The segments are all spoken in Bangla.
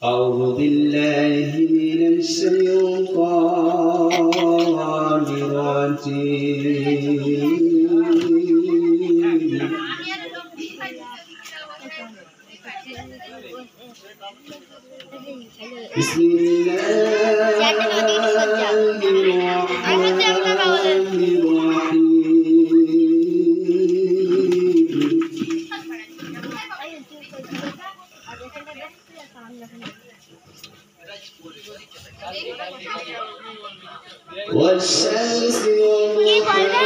أعوذ بالله من الشيطان الرجيم. بسم الله الرحمن الرحيم. والشمس وضحاها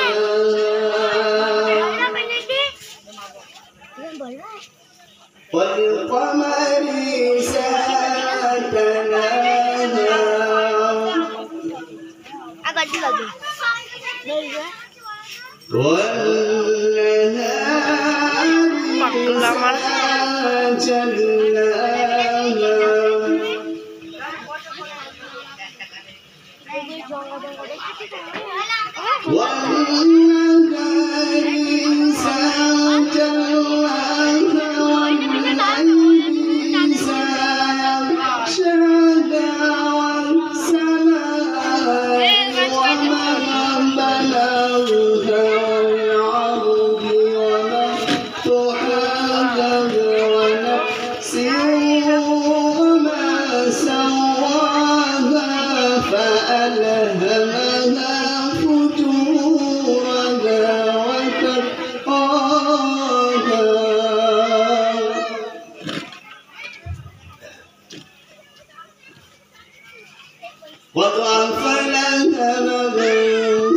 والقمر إذا تلاها والنهار إذا جلاها والنهار إذا جلاها والليل إذا يغشاها والسماء وما بناها والأرض وما طحاها ونفس وما سواها فألهمها فجورها وتقواها وضعف لها من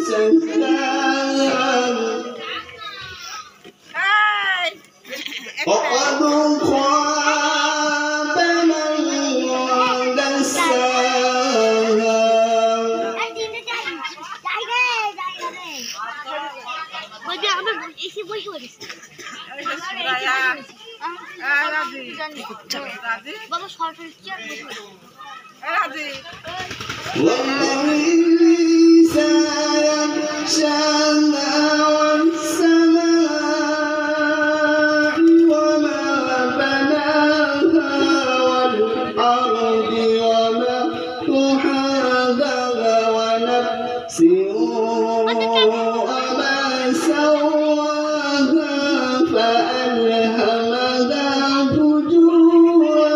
سكاها وقد خاب من دساها والليل إذا يغشاها والسماء وما بناها والأرض وما طحاها ونفس وما سواها فألهمها فجورها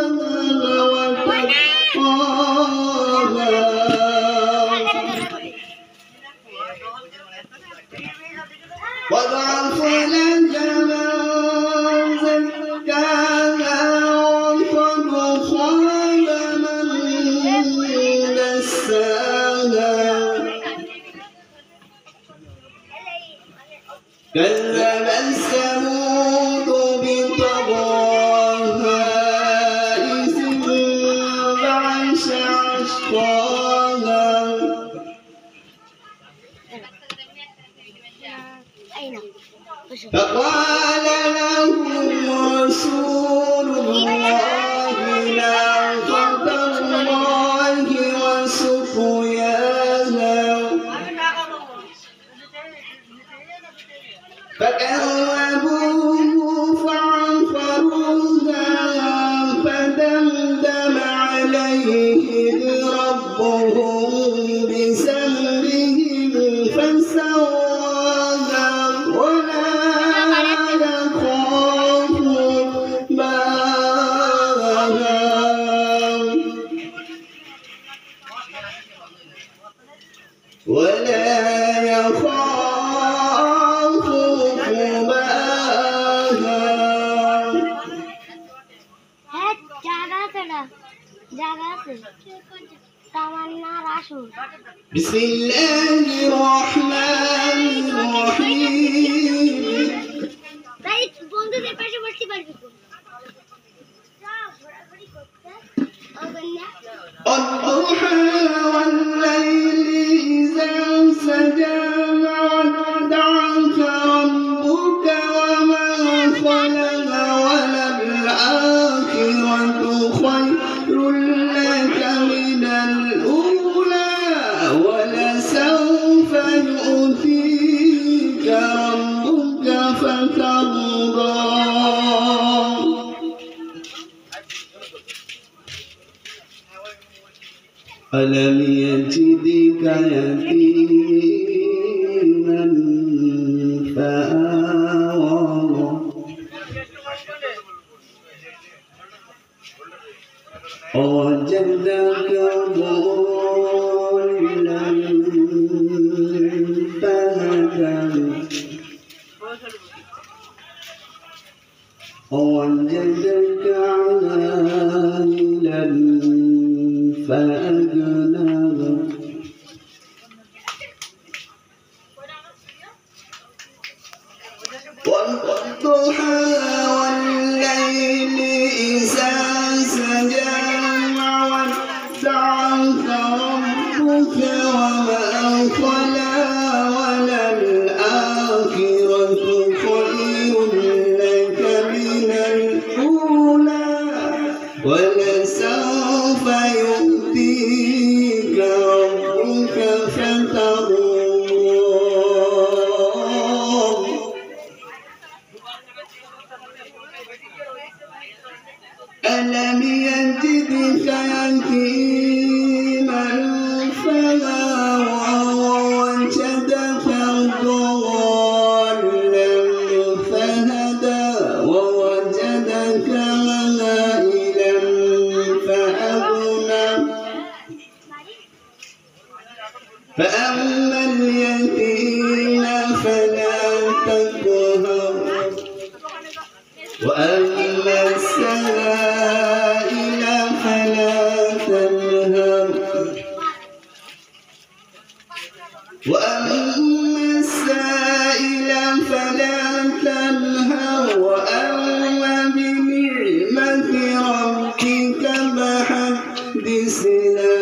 وتقواها وضعف لها من زكاها وقد خاب من دساها كذبت ثمود بطغواها إذ انبعث أشقاها فقال لهم رسول الله ناقة الله وسقياها فكذبوه فعقروها فدمدم عليهم ربهم بذنبهم فسواها ولا يخاف عقباها ولا يخاف عقباها. بسم الله الرحمن الرحيم. الضحى والليل إذا سجى ما ودعك ربك وما خلق وللآخرة خير لك من الأولى ولسوف يؤتيك ربك فترضى. ألم يجدك يتيما فآوى ووجدك ضالا فهدى ووجدك عائلا فأغنى والضحى والليل إذا سجى ما ودعك ربك وما قلى وللآخرة خير لك من الأولى ولسوف يؤتيك ربك فترضى ألم يجدك يتيما فآوى ووجدك ضالا فهدى ووجدك عائلا فأغنى فأما اليتيم فلا تقهر وأما السائل فلا تنهر وأما السائل فلا تنهر وأما بنعمة ربك فحدث لا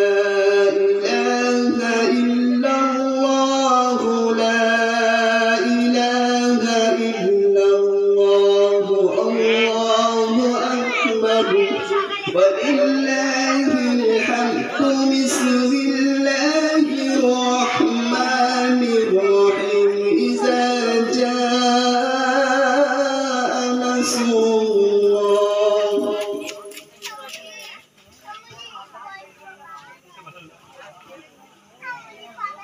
إله إلا الله لا إله إلا الله الله أكبر ولله الحمد بسم الله الرحمن الرحيم إذا جاء نصر الله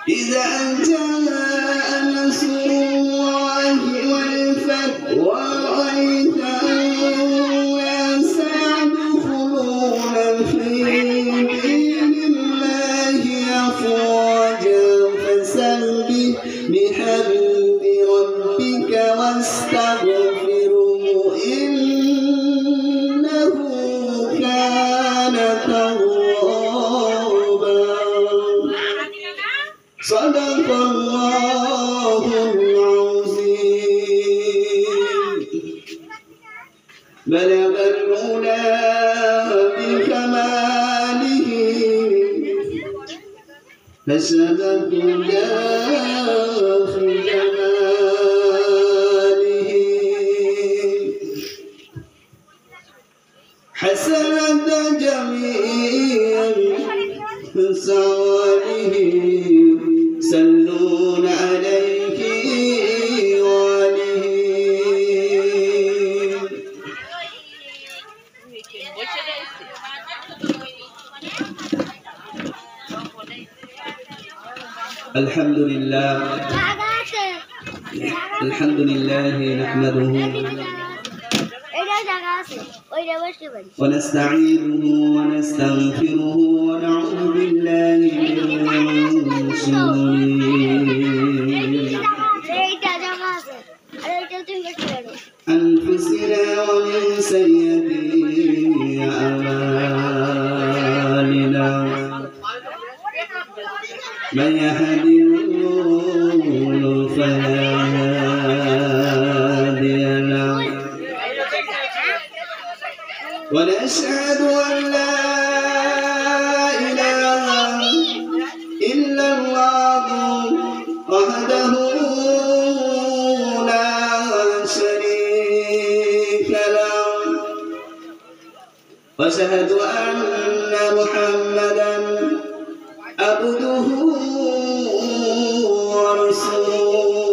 إذا جاء نصر الله والفتح ورأيت الناس يدخلون في دين الله أفواجا فسبح بحمد ربك واستغفره إنه كان توابا صدق الله العظيم بلغ العلا بكماله فسبق في جماله حسنت جميع خصاله سلون عليه وآله الحمد لله نحمده ونستعينه ونستغفره ونعوذ بالله من شرور أنفسنا ومن سيئات أعمالنا من يهد الله فلا هادي له ونشهد أن لا إله إلا الله وحده لا شريك له وأشهد أن محمدا عبده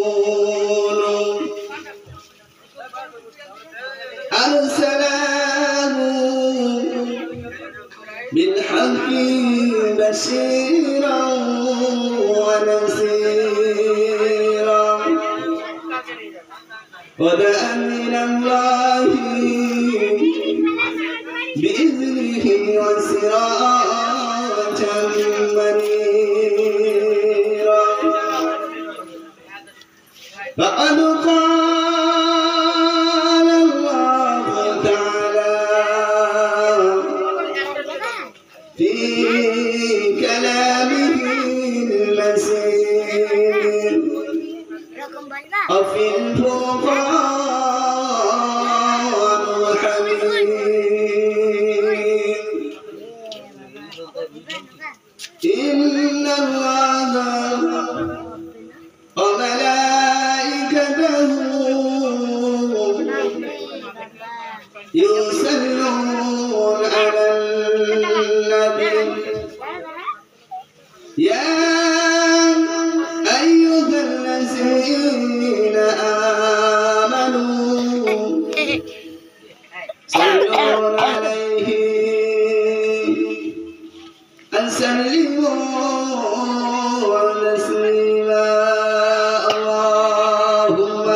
ورسوله أرسله بالحق بشيرا ونذيرا وداعا من الله بإذنه وسراجا منيرا فقد قال الله تعالى في كلامه المسير وفي الفرقان الحميد إن الله وملائكته يصلون على النبي يا أيها الذين آمنوا صلوا عليه وسلموا تسليما اللهم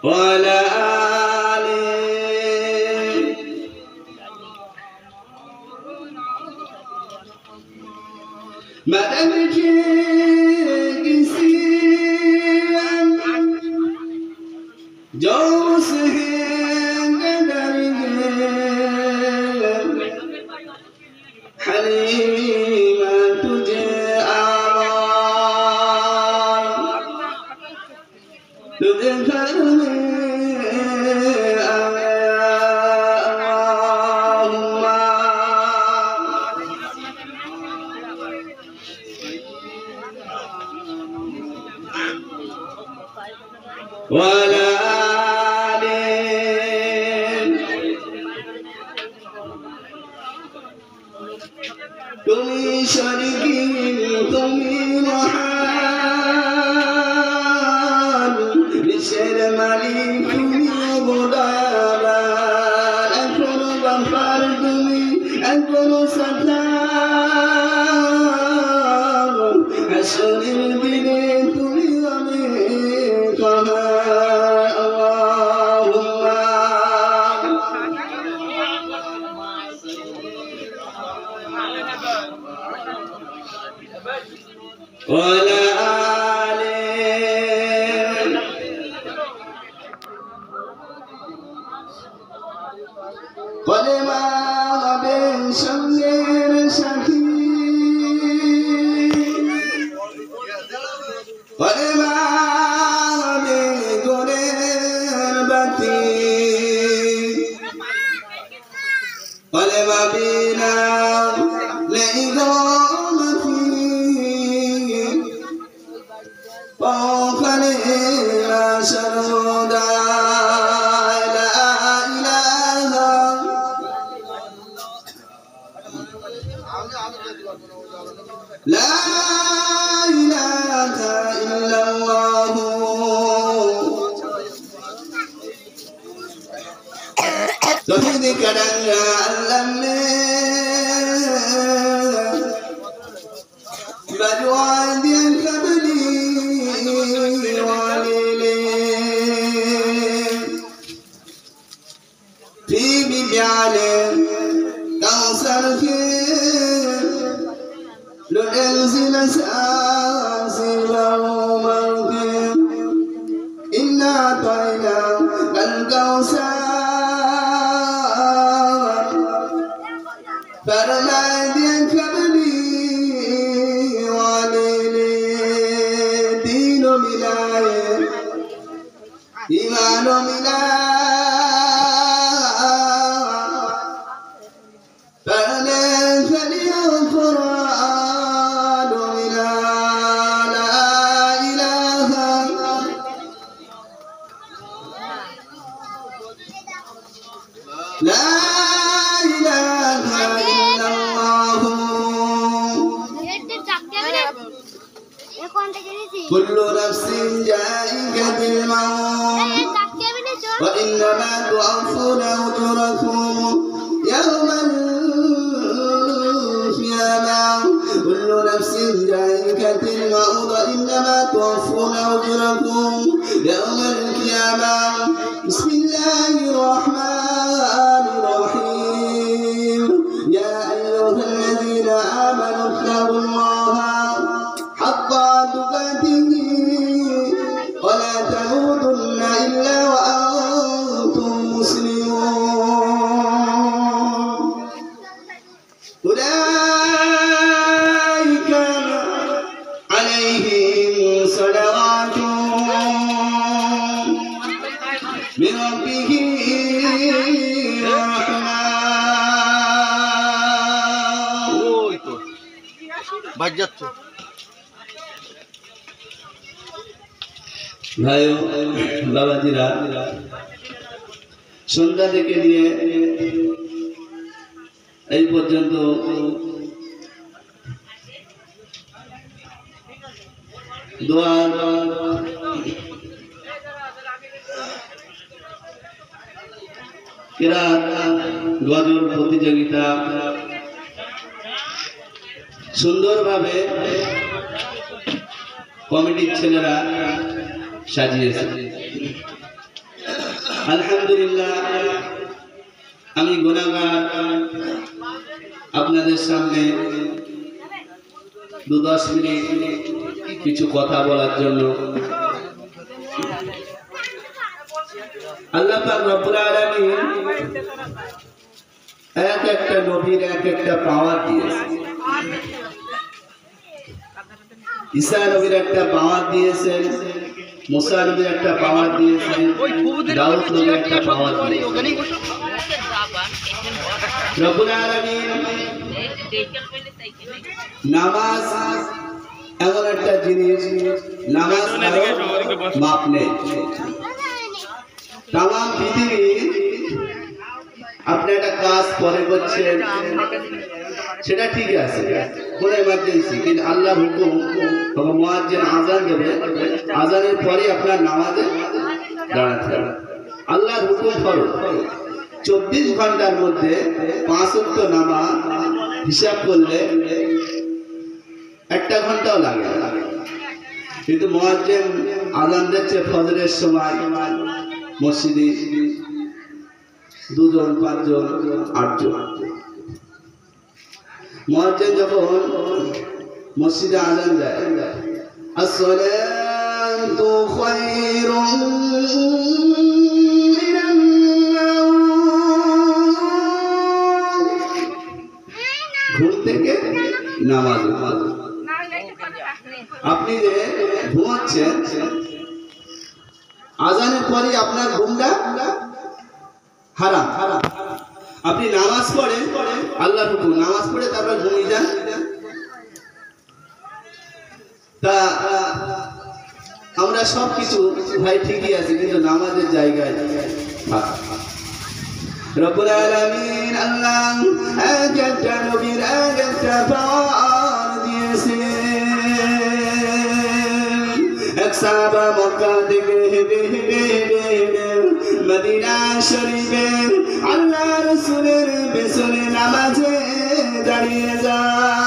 وعلى آله مدد كسيا جوسهم قدرهم حليمة جاء تذكرني ولا তুমি শরীকি তুমি মহান বিশ্বের মালিক তুমি অবদান এখনো বাফার তুমি এখনো সাতার আসরের দিনে তুমি অনেক ولا آله ولما بين شمير شهيد ولما بين قرين بطيء ولما بينا وخلينا شرودا لا إله لا إله إلا الله توحيدك دنيا علمنا بدوادي الكبدي في بجعل كوثر لننزل ساسي له مركب إنا أعطينا الكوثر فرمادي الكبدي وليلي دين بلاي إيمان بلاي لا إله إلا الله كل نفس ذائقة الموت وإنما توفون أجوركم يوم القيامة كل نفس ذائقة الموت وإنما توفون أجوركم يوم القيامة بسم الله الرحمن الرحيم يا أيها الذين آمنوا اتقوا الله حق تقاته ولا تموتن إلا وأنتم مسلمون أولئك عليهم صلوات من ربهم رحمة ভাই বাবাজিরা সন্ধ্যা থেকে নিয়ে এই পর্যন্ত দোয়া কিরাত গজল প্রতিযোগিতা সুন্দরভাবে কমিটির ছেলেরা সাজিয়েছে আলহামদুলিল্লাহ আমি গুনাহগার আপনাদের সামনে 2-10 মিনিট কিছু কথা বলার জন্য আল্লাহ পাক রব্বুল আলামিন এক একটা নবীর এক একটা পাওয়ার দিয়েছে ঈসা নবীর একটা পাওয়ার দিয়েছেন মুসা নবীর একটা পাওয়ার দিয়েছেন দাউদ নবীর একটা পাওয়ার দিয়েছেন রব্বুল আলামিন নামাজ এমন একটা জিনিস নামাজ মাপ নেই তাম পৃথিবী আপনি একটা কাজ পরে করছেন সেটা ঠিক আছে কোনো এমার্জেন্সি কিন্তু আল্লাহর হুকুম তখন মুয়াজ্জিন আযান দেবে আযানের পরে আপনার নামাজে দাঁড়াতে হবে আল্লাহর হুকুম ফরজ 24 ঘন্টার মধ্যে 5 ওয়াক্ত নামাজ হিসাব করলে 1 ঘন্টাও লাগে কিন্তু মুয়াজ্জিন আযান দিচ্ছে ফজরের সময় মসজিদে 2 জন 5 জন 8 জন মুয়াজ্জিন যখন মসজিদে আযান দেয় আসসালাতু খায়রুম মিনান নাওম ঘুম থেকে নামাজ আপনি যে ঘুমাচ্ছেন আযানের পরে আপনার ঘুমটা হারাম আপনি নামাজ পড়েন আল্লাহর হুকুম নামাজ পড়ে তারপর ঘুমিয়ে যান তা আমরা সব কিছু ভাই ঠিকই আছে কিন্তু নামাজের জায়গায় রব্বুল আলামিন আল্লাহ এক একটা নবীর এক একটা পাওয়ার দিয়েছে এক সাহাবা মক্কা থেকে হেঁটে হেঁটে হেঁটে মদিনা শরীফে আল্লাহ রাসূলের পেছনে নামাজে দাঁড়িয়ে যায়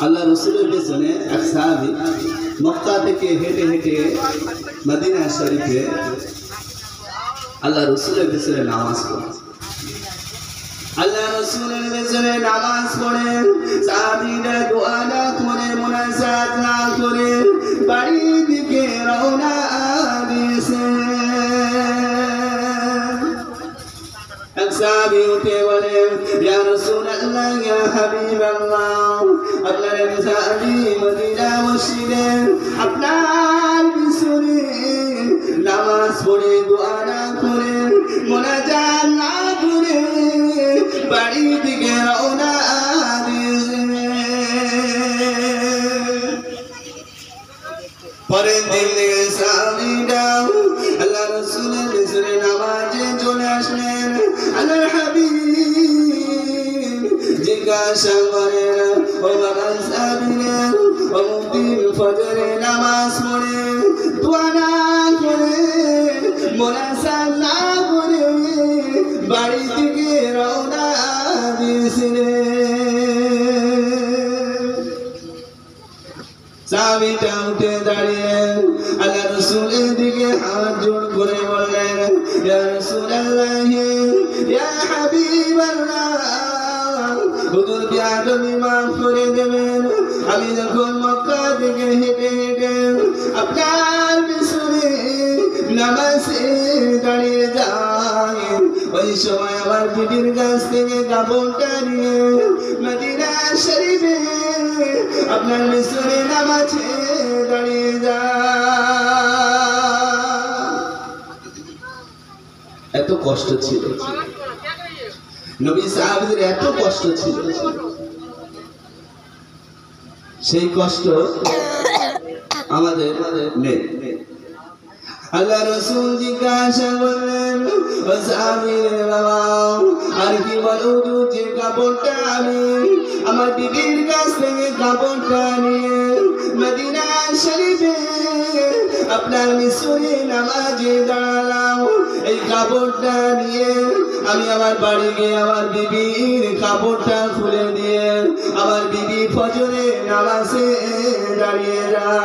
আল্লাহ রাসূলের পেছনে এক সাহাবী মক্কা থেকে হেঁটে হেঁটে মদিনা শরীফে আল্লাহ রাসূলের পেছনে নামাজ পড়ে আল্লাহ রাসূলের পেছনে নামাজ পড়ে সাহাবীরা দোয়া না করে মুনাজাত না করে বাড়ির দিকে রওনা দিয়েছে এক সাহাবী উঠে বলে ইয়া রাসূলুল্লাহ ইয়া হাবিবাল্লাহ আপনার সাহাবী মদিনা মসজিদে আপনার পিছনে নামাজ পড়ে দোয়া না করে মুনাজাত না করে বাড়ির দিকে রওনা পরের দিন সাহাবীরা আল্লাহ রাসূলের পেছনে নামাজে চলে আসলেন আল্লাহর হাবিব জিজ্ঞাসা জিজ্ঞাসা করেন ও বাবা সাবিরেন ও মুক্তির ফজরে নামাজ পড়ে দোয়া না করে মোনাজাত না করে বাড়ি থেকে রওনা দিয়েছিলেন সাহাবীটা উঠে দাঁড়িয়ে আল্লাহ রাসূলের দিকে হাত জোড় করে বললেন ইয়া রাসূলুল্লাহ ইয়া হাবিবাল্লাহ হুজুর বিআদবি মাফ করে দেবেন আমি যখন মক্কা থেকে হেঁটে হেঁটে আপনার পিছনে নামাজে দাঁড়িয়ে যাই ওই সময় আমার বিবির কাছ থেকে কাপড়টা নিয়ে মদিনা শরীফে আপনার পিছনে নামাজে দাঁড়িয়ে যায় এত কষ্ট ছিল নবী সাহাবীদের এত কষ্ট ছিল সেই কষ্ট আমাদের নেই আল্লাহ রাসূল জিজ্ঞাসা করলেন ও সাহাবীরে বাবা আর কি বলো যে কাপড়টা আমি আমার বিবির কাছ থেকে কাপড়টা নিয়ে মদিনা শরীফে আপনার মিসরে নামাজে দাঁড়ালাম এই কাপড়টা নিয়ে আমি আমার বাড়ি গিয়ে আমার বিবির কাপড়টা খুলে দিয়ে আমার বিবি ফজরে নামাজে দাঁড়িয়ে যায়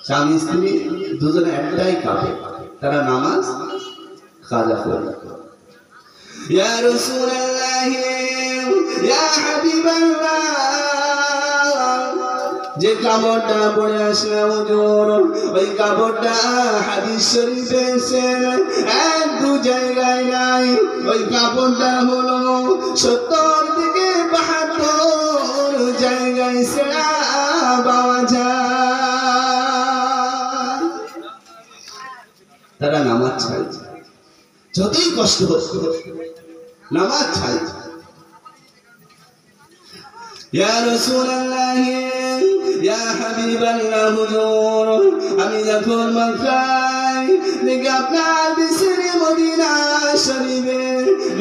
স্বামী স্ত্রী দুজনে একটাই কাপড় তারা নামাজ কাজা করে ইয়া রাসূলুল্লাহ ইয়া হাবিবাল্লাহ যে কাপড়টা পরে আসলাম হুজুর ওই কাপড়টা হাদিস শরীফে এসেছে এক দু জায়গায় নাই ওই কাপড়টা হলো 70 থেকে 72 জায়গায় সেরা পাওয়া যায় তারা নামাজ ছাড়ছে যতই কষ্ট হচ্ছে নামাজ ছাড়ছে ইয়া রাসূলুল্লাহ ইয়া হাবিবাল্লাহ হুজুর আমি যখন মক্কায় থেকে আপনার বিসরে মদিনা শরীফে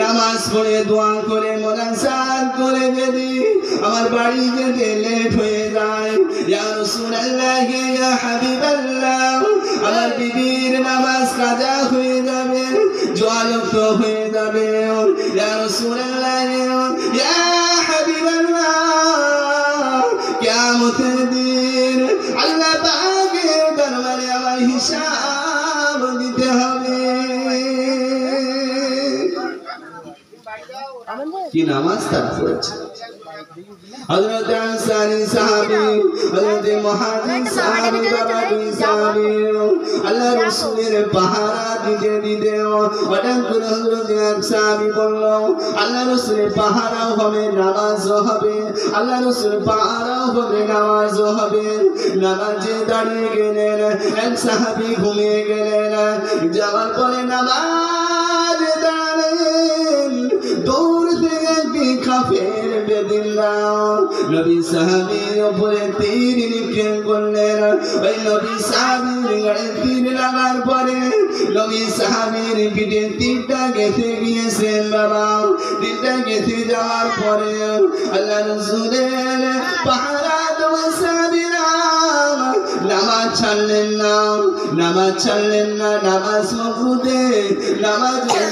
নামাজ পড়ে দোয়া করে মোনাজাত করে যদি আমার বাড়ি যেতে লেট হয়ে যায় ইয়া রাসূলুল্লাহ ইয়া হাবিবাল্লাহ আমার বিবির নামাজ কাজা হয়ে যাবে জওয়ালত হয়ে যাবে ইয়া রাসূলুল্লাহ ইয়া হাবিবাল্লাহ কিয়ামতের দিন আল্লাহ পাকের দরবারে আমার হিসাব দিতে হবে কি নামাজ তার পড়েছে হযরত আনসারী সাহাবী হযরত মুহাজির সাহাবী বাবাদী সাহাবী আল্লাহ রাসূলের পাহারা দিতে দিতে হঠাৎ করে হযরত এক সাহাবী বলল আল্লাহ রাসূলের পাহারাও হবে নামাজও হবে আল্লাহ রাসূলের পাহারাও হবে নামাজও হবে নামাজে দাঁড়িয়ে গেলেন এক সাহাবী ঘুমিয়ে গেলেন যাওয়ার পরে নামাজে দাঁড়ালেন দূর থেকে কাফের বেদিল্লাহ নবী সাহাবীর উপরে তীর নিক্ষেপ করলেন ওই নবী সাহাবীর গায়ে তীর লাগার পরে নবী সাহাবীর পিঠে তীরটা গেঁথে গিয়েছেন বাবা তীরটা গেঁথে যাওয়ার পরে আল্লাহ রাসূলের পাহারা দেওয়া সাহাবীরা নামাজ ছাড়লেন না নামাজ মফুতে নামাজে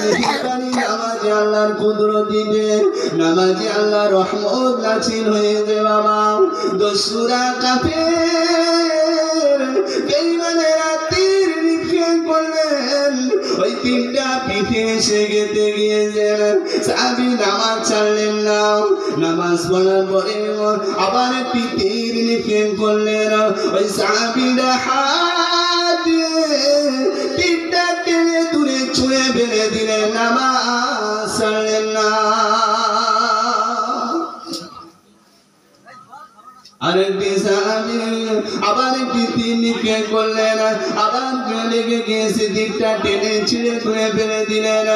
নামাজে আল্লাহর কুদরতিতে নামাজে আল্লাহর রহমত নাযিল হয়েছে বাবা দস্যুরা কাফের বেঈমানেরা তীর নিক্ষেপ করলেন ওই তীরটা পিঠে এসে গেঁথে গিয়েছেন সাহাবী নামাজ ছাড়লেন না নামাজ পড়ার পরে আবার একটি তীর নিক্ষেপ করলেন ওই সাহাবীরা হাত দিয়ে তীরটা টেনে দূরে ছুঁড়ে ফেলে দিলেন নামাজ ছাড়লেন না আরেকটি সাহাবী আবার একটি তীর নিক্ষেপ করলেন আবার লেগে গিয়েছে, তীরটা টেনে ছিঁড়ে খুঁড়ে ফেলে দিলেন।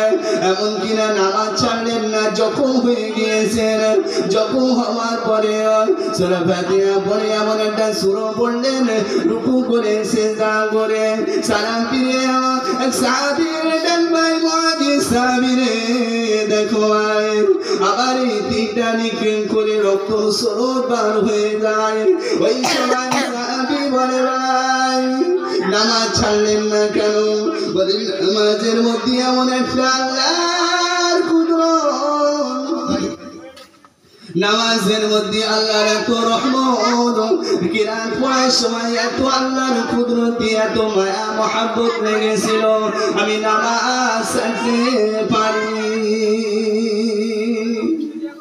এমন কিনা নামাজ ছাড়লেন না, জখম হয়ে গিয়েছেন। জখম হওয়ার পরে সূরা ফাতিহা পড়ে এমন একটা সূরা পড়লেন, রুকু করে সিজদা করে সালাম ফিরে এক সাহাবীর ডান ভাই মুয়াজ্জিজ সাহাবী রে, দেখো আবার এই তীরটা নিক্ষেপ করে রক্ত স্রোত বার হয়ে যায়। ওই সময় সাহাবী বলে, ভাই নামাজ ছাড়লেন না কেন? বলে নামাজের মধ্যে এমন একটা আল্লাহর কুদরত, নামাজের মধ্যে আল্লাহর এত রহমত, কিরাত পড়ার সময় এত আল্লাহর কুদরত, এত মায়া মহব্বত লেগেছিল, আমি নামাজ ছাড়তে পারি।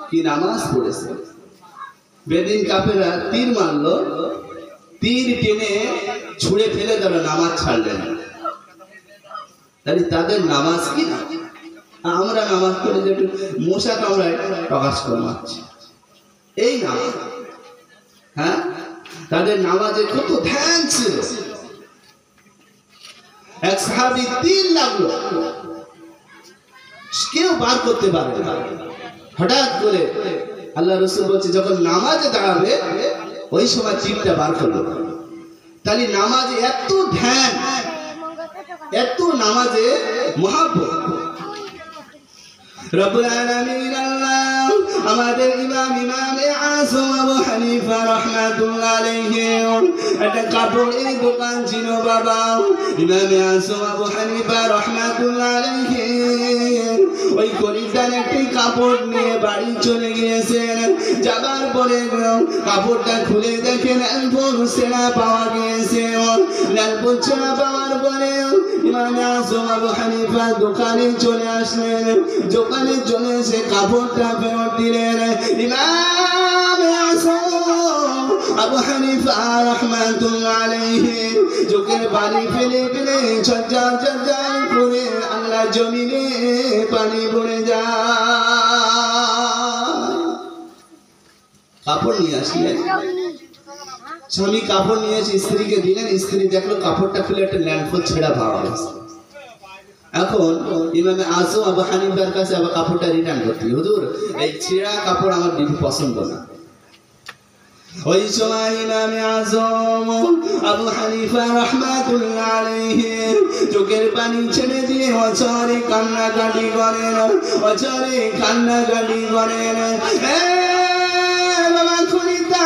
কি নামাজ পড়েছে! বেদিন কাফেররা তীর মারলো, তীর টেনে ছুঁড়ে ফেলে দিল, নামাজ ছাড়লেন। তাহলে তাদের নামাজ কি? আমরা নামাজ পড়ে যে একটু মশা কামড়ায় প্রকাশ করে মারছি, এই নামাজ। হ্যাঁ, তাদের নামাজে কত ধ্যান ছিল। এক সাহাবী তীর লাগলো, কেউ বার করতে পারবে না। হঠাৎ করে আল্লাহ রাসূল বলছে, যখন নামাজে দাঁড়াবে ওই সময় তীরটা বার করলো। তাহলে নামাজে এত ধ্যান, এত নামাজে মহব্বত। রব্বুল আলামিন আল্লাহ আমাদের ইমামে আযম আবু হানিফা রাহমাতুল্লাহ আলাইহি একটা কাপড়ের দোকান ছিল বাবা। ইমামে আযম আবু হানিফা রাহমাতুল্লাহ আলাইহি ওই খরিদ্দার একটি কাপড় নিয়ে বাড়ি চলে গিয়েছেন। যাবার পরে কাপড়টা খুলে দেখেন লালপুর সেনা পাওয়া গিয়েছে। লালপুর সেনা পাওয়ার পরে ইমামে আযম আবু হানিফা দোকানে চলে আসলেন। দোকানে চলে এসে কাপড়টা ফেরত দিলেন। ইমামে আযম আবু হানিফা রাহমাতুল্লাহ আলাইহি চোখের পানি ফেলে ফেলে ঝরঝর ঝরঝর করে আল্লাহ জমিনে পানি পড়ে যায়। কাপড় নিয়ে আসলেন, স্বামী কাপড় নিয়ে এসে স্ত্রীকে দিলেন। স্ত্রী দেখলো কাপড়টা খুলে একটা ল্যান্ডফোল ছেঁড়া পাওয়া গেছে। এখন ইমামে আযম আবু হানিফার কাছে আবার কাপড়টা রিটার্ন করতে, হুজুর এই ছেঁড়া কাপড় আমার বিবি পছন্দ না। ওই সময় ইমামে আযম আবু হানিফা রাহমাতুল্লাহ আলাইহি চোখের পানি ছেড়ে দিয়ে অঝরে কান্নাকাটি করেন, অঝরে কান্নাকাটি করেন। এ বাবা খরিদ্দার,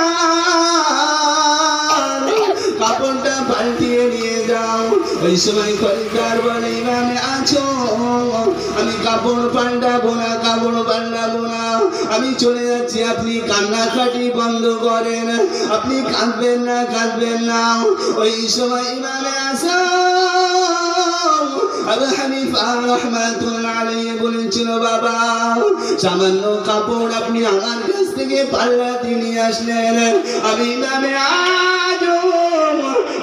কাপড়টা পাল্টিয়ে নিয়ে যাও। ওই সময় খরিদ্দার বলে, ইমামে আযম আমি কাপড় পাল্টাবো না, কাপড় পাল্টাবো না, আমি চলে যাচ্ছি, আপনি কান্নাকাটি বন্ধ করেন, আপনি কাঁদবেন না, কাঁদবেন না। ওই সময় ইমামে আযম আবু হানিফা রাহমাতুল্লাহ আলাইহি বলেছিল, বাবা সামান্য কাপড় আপনি আমার কাছ থেকে পাল্টাতে নিয়ে আসলেন, আমি ইমামে আযম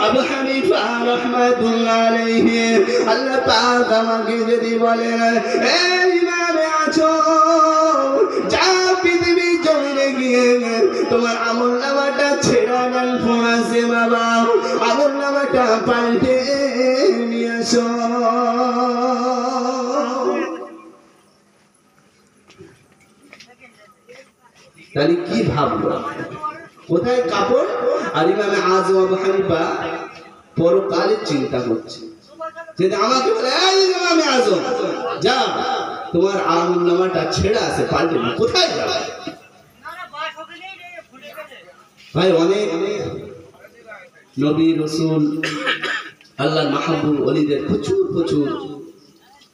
আবু হানিফা রাহমাতুল্লাহ আলাইহি আল্লাহ পাক আমাকে যদি বলেন, এই ইমামে আযম যা পৃথিবী জমিনে গিয়ে তোমার আমলনামাটা ছেঁড়া গান ফোঁড়াছে, বাবা আমলনামাটা পাল্টে নিয়ে আসো। তাহলে কি ভাবলো, কোথায় কাপড়? আর ইমামে আযম আবু হানিফা পরকালের চিন্তা করছে। যদি আমাকে বলে, এই ইমামে আযম যা তোমার আমলনামাটা ছেঁড়া আছে, পাল্টে না, কোথায় যাবে? ভাই অনেক নবী রাসূল আল্লাহর মাহবুব ওলিদের প্রচুর প্রচুর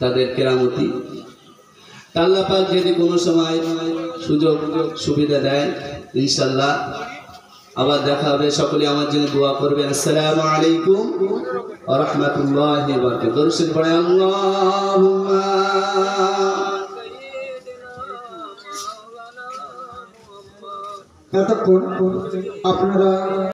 তাদের কেরামতি। আল্লাহ পাক যদি কোনো সময় সুযোগ সুবিধা দেয় ইনশাআল্লাহ আবার দেখা হবে। সকলে আমার জন্য দোয়া করবেন। আসসালামু আলাইকুম ওয়া রাহমাতুল্লাহি ওয়া বারাকাতুহু। দরুদ শরীফ পড়ে আল্লাহুম্মা এতক্ষণ আপনারা